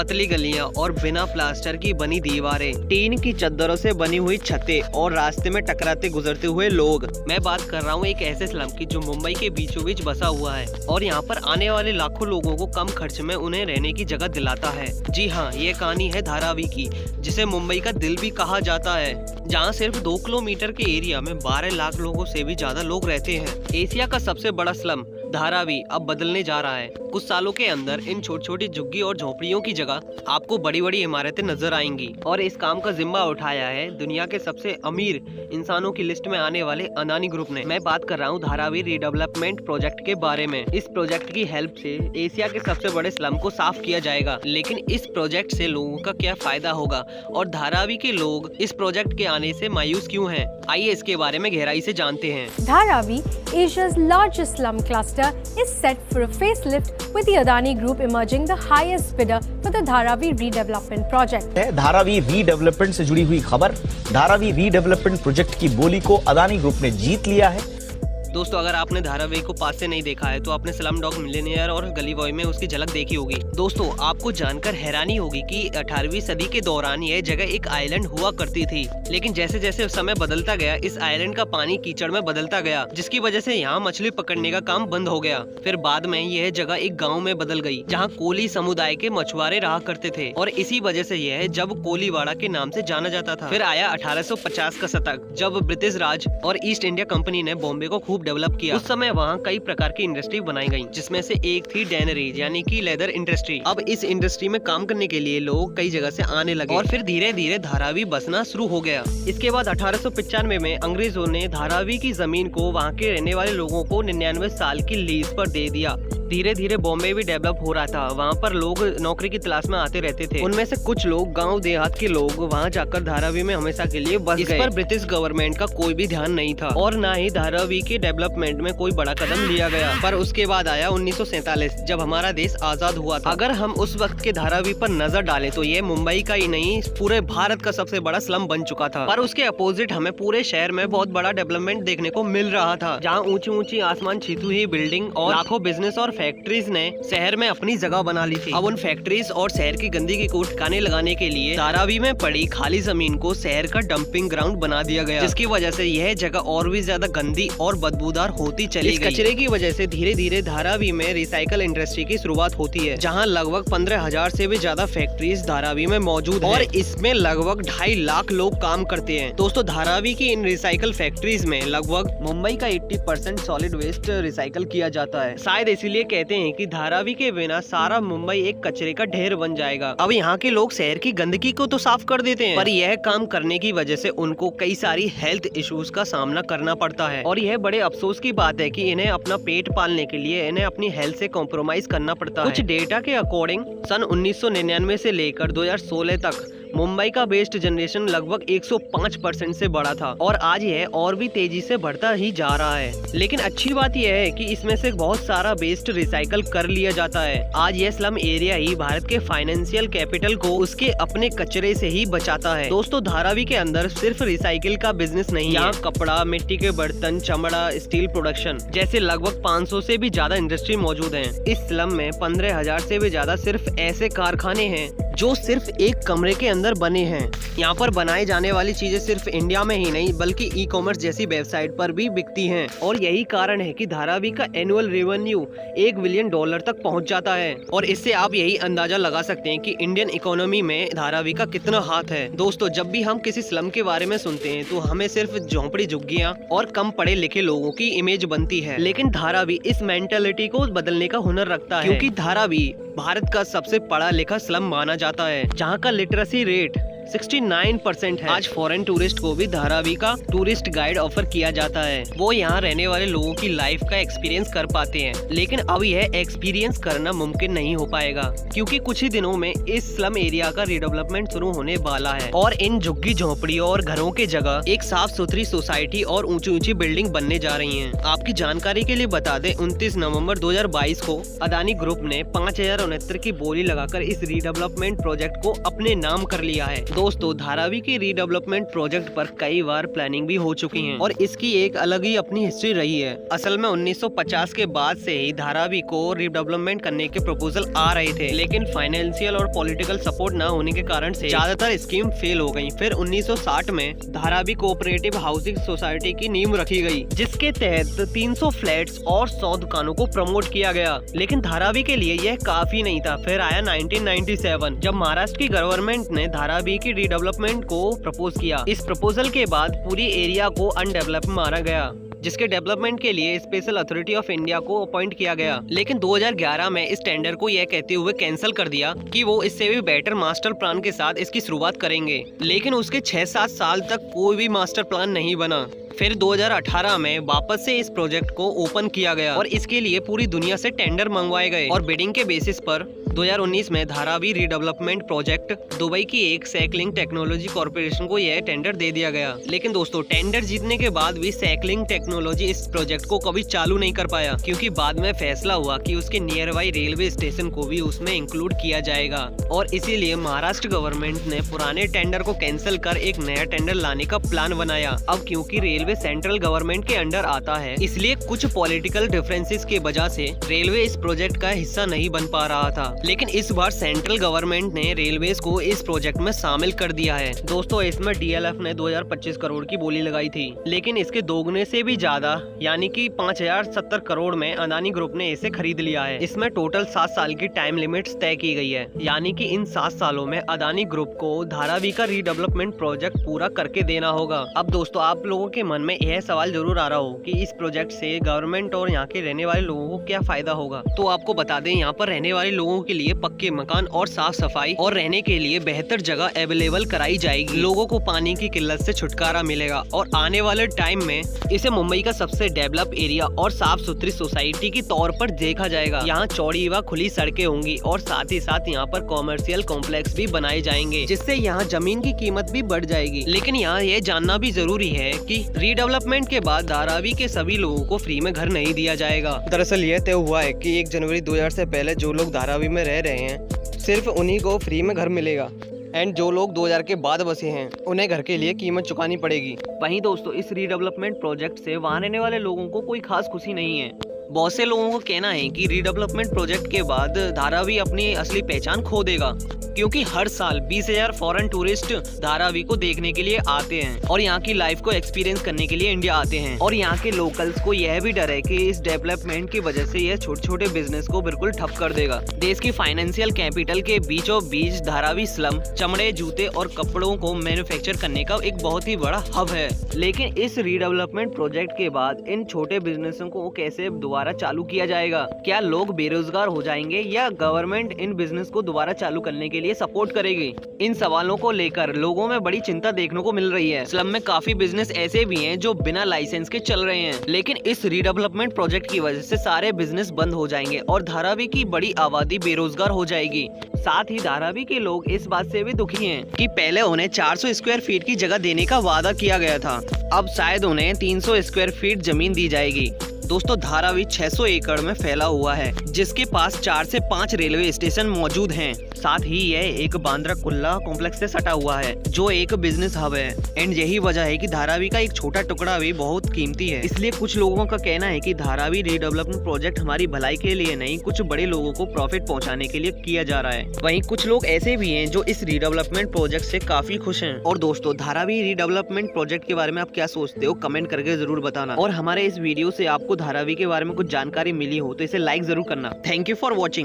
पतली गलियां और बिना प्लास्टर की बनी दीवारें, टीन की चद्दरों से बनी हुई छतें और रास्ते में टकराते गुजरते हुए लोग। मैं बात कर रहा हूँ एक ऐसे स्लम की जो मुंबई के बीचों बीच बसा हुआ है और यहाँ पर आने वाले लाखों लोगों को कम खर्च में उन्हें रहने की जगह दिलाता है। जी हाँ, ये कहानी है धारावी की, जिसे मुंबई का दिल भी कहा जाता है, जहाँ सिर्फ 2 किलोमीटर के एरिया में 12 लाख लोगों से भी ज्यादा लोग रहते हैं। एशिया का सबसे बड़ा स्लम धारावी अब बदलने जा रहा है। कुछ सालों के अंदर इन छोटी छोटी झुग्गी और झोपड़ियों की जगह आपको बड़ी बड़ी इमारतें नजर आएंगी और इस काम का जिम्मा उठाया है दुनिया के सबसे अमीर इंसानों की लिस्ट में आने वाले अदानी ग्रुप ने। मैं बात कर रहा हूँ धारावी रीडेवलपमेंट प्रोजेक्ट के बारे में। इस प्रोजेक्ट की हेल्प से एशिया के सबसे बड़े स्लम को साफ किया जाएगा, लेकिन इस प्रोजेक्ट से लोगों का क्या फायदा होगा और धारावी के लोग इस प्रोजेक्ट के आने से मायूस क्यों हैं? आइए इसके बारे में गहराई से जानते हैं। Dharavi, Asia's largest slum cluster, is set for a facelift with the Adani Group emerging the highest bidder for the Dharavi redevelopment project. Dharavi redevelopment से जुड़ी हुई खबर। धारावी रीडेवलपमेंट प्रोजेक्ट की बोली को अदानी ग्रुप ने जीत लिया है। दोस्तों, अगर आपने धारावी को पास से नहीं देखा है तो आपने स्लम डॉग मिलियनेयर और गली बॉय में उसकी झलक देखी होगी। दोस्तों, आपको जानकर हैरानी होगी कि 18वीं सदी के दौरान यह जगह एक आइलैंड हुआ करती थी, लेकिन जैसे जैसे समय बदलता गया इस आइलैंड का पानी कीचड़ में बदलता गया, जिसकी वजह से यहाँ मछली पकड़ने का काम बंद हो गया। फिर बाद में यह जगह एक गाँव में बदल गई जहाँ कोली समुदाय के मछुआरे रहा करते थे और इसी वजह से यह जब कोलीवाड़ा के नाम से जाना जाता था। फिर आया 1850 का शतक, जब ब्रिटिश राज और ईस्ट इंडिया कंपनी ने बॉम्बे को खूब डेवलप किया। उस समय वहाँ कई प्रकार की इंडस्ट्री बनाई गई, जिसमें से एक थी डैनरीज यानी कि लेदर इंडस्ट्री। अब इस इंडस्ट्री में काम करने के लिए लोग कई जगह से आने लगे और फिर धीरे धीरे धारावी बसना शुरू हो गया। इसके बाद 1895 में अंग्रेजों ने धारावी की जमीन को वहाँ के रहने वाले लोगों को 99 साल की लीज पर दे दिया। धीरे धीरे बॉम्बे भी डेवलप हो रहा था, वहाँ पर लोग नौकरी की तलाश में आते रहते थे। उनमें से कुछ लोग गांव देहात के लोग वहाँ जाकर धारावी में हमेशा के लिए बस गए। इस पर ब्रिटिश गवर्नमेंट का कोई भी ध्यान नहीं था और न ही धारावी के डेवलपमेंट में कोई बड़ा कदम लिया गया। पर उसके बाद आया 1947, जब हमारा देश आजाद हुआ था। अगर हम उस वक्त के धारावी पर नजर डालें तो ये मुंबई का ही नहीं पूरे भारत का सबसे बड़ा स्लम बन चुका था। पर उसके अपोजिट हमें पूरे शहर में बहुत बड़ा डेवलपमेंट देखने को मिल रहा था, जहाँ ऊंची ऊंची आसमान छीती हुई बिल्डिंग और लाखों बिजनेस और फैक्ट्रीज ने शहर में अपनी जगह बना ली थी। अब उन फैक्ट्रीज और शहर की गंदगी को ठिकाने लगाने के लिए धारावी में पड़ी खाली जमीन को शहर का डंपिंग ग्राउंड बना दिया गया, जिसकी वजह से यह जगह और भी ज्यादा गंदी और बदबूदार होती चली गई। कचरे की वजह से धीरे धीरे धारावी में रिसाइकल इंडस्ट्री की शुरुआत होती है, जहां लगभग 15,000 से भी ज्यादा फैक्ट्रीज धारावी में मौजूद है और इसमें लगभग 2.5 लाख लोग काम करते हैं। दोस्तों, धारावी की इन रिसाइकल फैक्ट्रीज में लगभग मुंबई का 80% सॉलिड वेस्ट रिसाइकल किया जाता है। शायद इसीलिए कहते हैं कि धारावी के बिना सारा मुंबई एक कचरे का ढेर बन जाएगा। अब यहाँ के लोग शहर की गंदगी को तो साफ कर देते हैं, पर यह काम करने की वजह से उनको कई सारी हेल्थ इश्यूज का सामना करना पड़ता है और यह बड़े अफसोस की बात है कि इन्हें अपना पेट पालने के लिए इन्हें अपनी हेल्थ से कॉम्प्रोमाइज करना पड़ता है। कुछ डेटा के अकॉर्डिंग सन 1999 से लेकर 2016 तक मुंबई का वेस्ट जनरेशन लगभग 105% से बढ़ा था और आज यह और भी तेजी से बढ़ता ही जा रहा है। लेकिन अच्छी बात यह है कि इसमें से बहुत सारा वेस्ट रिसाइकल कर लिया जाता है। आज यह स्लम एरिया ही भारत के फाइनेंशियल कैपिटल को उसके अपने कचरे से ही बचाता है। दोस्तों, धारावी के अंदर सिर्फ रिसाइकिल का बिजनेस नहीं, यहाँ कपड़ा, मिट्टी के बर्तन, चमड़ा, स्टील प्रोडक्शन जैसे लगभग 500 से भी ज्यादा इंडस्ट्री मौजूद है। इस स्लम में 15,000 से भी ज्यादा सिर्फ ऐसे कारखाने हैं जो सिर्फ एक कमरे के अंदर बने हैं। यहाँ पर बनाई जाने वाली चीजें सिर्फ इंडिया में ही नहीं बल्कि ई कॉमर्स जैसी वेबसाइट पर भी बिकती हैं और यही कारण है कि धारावी का एनुअल रेवेन्यू $1 बिलियन तक पहुँच जाता है और इससे आप यही अंदाजा लगा सकते हैं कि इंडियन इकोनॉमी में धारावी का कितना हाथ है। दोस्तों, जब भी हम किसी स्लम के बारे में सुनते हैं तो हमें सिर्फ झोंपड़ी झुग्गियाँ और कम पढ़े लिखे लोगों की इमेज बनती है, लेकिन धारावी इस मेंटेलिटी को बदलने का हुनर रखता है, क्योंकि धारावी भारत का सबसे पढ़ा लिखा स्लम माना जाता है, जहाँ का लिटरेसी रेट 69% है। आज फॉरेन टूरिस्ट को भी धारावी का टूरिस्ट गाइड ऑफर किया जाता है। वो यहाँ रहने वाले लोगों की लाइफ का एक्सपीरियंस कर पाते हैं, लेकिन अब यह एक्सपीरियंस करना मुमकिन नहीं हो पाएगा क्योंकि कुछ ही दिनों में इस स्लम एरिया का रिडेवलपमेंट शुरू होने वाला है और इन झुग्गी झोपड़ियों और घरों के जगह एक साफ सुथरी सोसाइटी और ऊंची ऊंची बिल्डिंग बनने जा रही है। आपकी जानकारी के लिए बता दें, 29 नवंबर 2022 को अदानी ग्रुप ने 5,069 की बोली लगाकर इस रिडेवलपमेंट प्रोजेक्ट को अपने नाम कर लिया है। दोस्तों धारावी की रीडेवलपमेंट प्रोजेक्ट पर कई बार प्लानिंग भी हो चुकी है और इसकी एक अलग ही अपनी हिस्ट्री रही है। असल में 1950 के बाद से ही धारावी को रीडेवलपमेंट करने के प्रपोजल आ रहे थे, लेकिन फाइनेंशियल और पॉलिटिकल सपोर्ट न होने के कारण से ज्यादातर स्कीम फेल हो गई। फिर 1960 में धारावी कोऑपरेटिव हाउसिंग सोसाइटी की नींव रखी गई, जिसके तहत 300 फ्लैट्स और 100 दुकानों को प्रमोट किया गया। लेकिन धारावी के लिए यह काफी नहीं था। फिर आया 1997 जब महाराष्ट्र की गवर्नमेंट ने धारावी की रीडेवलपमेंट को प्रपोज किया। इस प्रपोजल के बाद पूरी एरिया को अनडेवलप माना गया, जिसके डेवलपमेंट के लिए स्पेशल अथॉरिटी ऑफ इंडिया को अपॉइंट किया गया। लेकिन 2011 में इस टेंडर को यह कहते हुए कैंसिल कर दिया कि वो इससे भी बेटर मास्टर प्लान के साथ इसकी शुरुआत करेंगे। लेकिन उसके 6-7 साल तक कोई भी मास्टर प्लान नहीं बना। फिर 2018 में वापस से इस प्रोजेक्ट को ओपन किया गया और इसके लिए पूरी दुनिया से टेंडर मंगवाए गए और बिडिंग के बेसिस पर 2019 में धारावी रीडेवलपमेंट प्रोजेक्ट दुबई की एक साइक्लिंग टेक्नोलॉजी कॉर्पोरेशन को यह टेंडर दे दिया गया। लेकिन दोस्तों टेंडर जीतने के बाद भी साइक्लिंग टेक्नोलॉजी इस प्रोजेक्ट को कभी चालू नहीं कर पाया, क्योंकि बाद में फैसला हुआ कि उसके नियर बाई रेलवे स्टेशन को भी उसमें इंक्लूड किया जाएगा और इसीलिए महाराष्ट्र गवर्नमेंट ने पुराने टेंडर को कैंसिल कर एक नया टेंडर लाने का प्लान बनाया। अब क्योंकि रेलवे सेंट्रल गवर्नमेंट के अंडर आता है, इसलिए कुछ पॉलिटिकल डिफरेंसेस की वजह से रेलवे इस प्रोजेक्ट का हिस्सा नहीं बन पा रहा था। लेकिन इस बार सेंट्रल गवर्नमेंट ने रेलवेज को इस प्रोजेक्ट में शामिल कर दिया है। दोस्तों इसमें डीएलएफ ने 2025 करोड़ की बोली लगाई थी, लेकिन इसके दोगुने से भी ज्यादा यानी कि 5070 करोड़ में अदानी ग्रुप ने इसे खरीद लिया है। इसमें टोटल 7 साल की टाइम लिमिट्स तय की गई है, यानी कि इन 7 सालों में अदानी ग्रुप को धारावी का रीडेवलपमेंट प्रोजेक्ट पूरा करके देना होगा। अब दोस्तों आप लोगों के मन में यह सवाल जरूर आ रहा हो कि इस प्रोजेक्ट से गवर्नमेंट और यहाँ के रहने वाले लोगों को क्या फायदा होगा। तो आपको बता दें यहाँ पर रहने वाले लोगों के लिए पक्के मकान और साफ सफाई और रहने के लिए बेहतर जगह अवेलेबल कराई जाएगी। लोगों को पानी की किल्लत से छुटकारा मिलेगा और आने वाले टाइम में इसे मुंबई का सबसे डेवलप एरिया और साफ सुथरी सोसाइटी के तौर पर देखा जाएगा। यहाँ चौड़ी व खुली सड़कें होंगी और साथ ही साथ यहाँ पर कॉमर्शियल कॉम्प्लेक्स भी बनाए जाएंगे, जिससे यहाँ जमीन की कीमत भी बढ़ जाएगी। लेकिन यहाँ ये जानना भी जरूरी है कि रीडेवलपमेंट के बाद धारावी के सभी लोगों को फ्री में घर नहीं दिया जाएगा। दरअसल यह तय हुआ है कि 1 जनवरी 2000 से पहले जो लोग धारावी में रह रहे हैं सिर्फ उन्हीं को फ्री में घर मिलेगा एंड जो लोग 2000 के बाद बसे हैं उन्हें घर के लिए कीमत चुकानी पड़ेगी। वहीं दोस्तों इस रीडेवलपमेंट प्रोजेक्ट से वहां रहने वाले लोगों को कोई खास खुशी नहीं है। बहुत से लोगों को कहना है कि रीडेवलपमेंट प्रोजेक्ट के बाद धारावी अपनी असली पहचान खो देगा, क्योंकि हर साल 20,000 फॉरेन टूरिस्ट धारावी को देखने के लिए आते हैं और यहाँ की लाइफ को एक्सपीरियंस करने के लिए इंडिया आते हैं। और यहाँ के लोकल्स को यह भी डर है कि इस डेवलपमेंट की वजह से यह छोटे छोटे बिजनेस को बिल्कुल ठप कर देगा। देश की फाइनेंशियल कैपिटल के बीचों बीच धारावी स्लम चमड़े, जूते और कपड़ों को मैन्युफैक्चर करने का एक बहुत ही बड़ा हब है। लेकिन इस रीडेवलपमेंट प्रोजेक्ट के बाद इन छोटे बिजनेसों को कैसे दोबारा चालू किया जाएगा? क्या लोग बेरोजगार हो जाएंगे या गवर्नमेंट इन बिजनेस को दोबारा चालू करने के लिए सपोर्ट करेगी? इन सवालों को लेकर लोगों में बड़ी चिंता देखने को मिल रही है। स्लम में काफी बिजनेस ऐसे भी हैं जो बिना लाइसेंस के चल रहे हैं, लेकिन इस रीडेवलपमेंट प्रोजेक्ट की वजह से सारे बिजनेस बंद हो जाएंगे और धारावी की बड़ी आबादी बेरोजगार हो जाएगी। साथ ही धारावी के लोग इस बात से भी दुखी हैं कि पहले उन्हें 400 स्क्वायर फीट की जगह देने का वादा किया गया था, अब शायद उन्हें 300 स्क्वायर फीट जमीन दी जाएगी। दोस्तों धारावी 600 एकड़ में फैला हुआ है, जिसके पास 4 से 5 रेलवे स्टेशन मौजूद हैं। साथ ही यह एक बांद्रा कुर्ला कॉम्प्लेक्स से सटा हुआ है, जो एक बिजनेस हब है। एंड यही वजह है कि धारावी का एक छोटा टुकड़ा भी बहुत कीमती है। इसलिए कुछ लोगों का कहना है कि धारावी रीडेवलपमेंट प्रोजेक्ट हमारी भलाई के लिए नहीं, कुछ बड़े लोगों को प्रॉफिट पहुंचाने के लिए किया जा रहा है। वहीं कुछ लोग ऐसे भी हैं जो इस रीडेवलपमेंट प्रोजेक्ट से काफी खुश हैं। और दोस्तों धारावी रीडेवलपमेंट प्रोजेक्ट के बारे में आप क्या सोचते हो, कमेंट करके जरूर बताना। और हमारे इस वीडियो से आपको धारावी के बारे में कुछ जानकारी मिली हो तो इसे लाइक जरूर करना। Thank you for watching.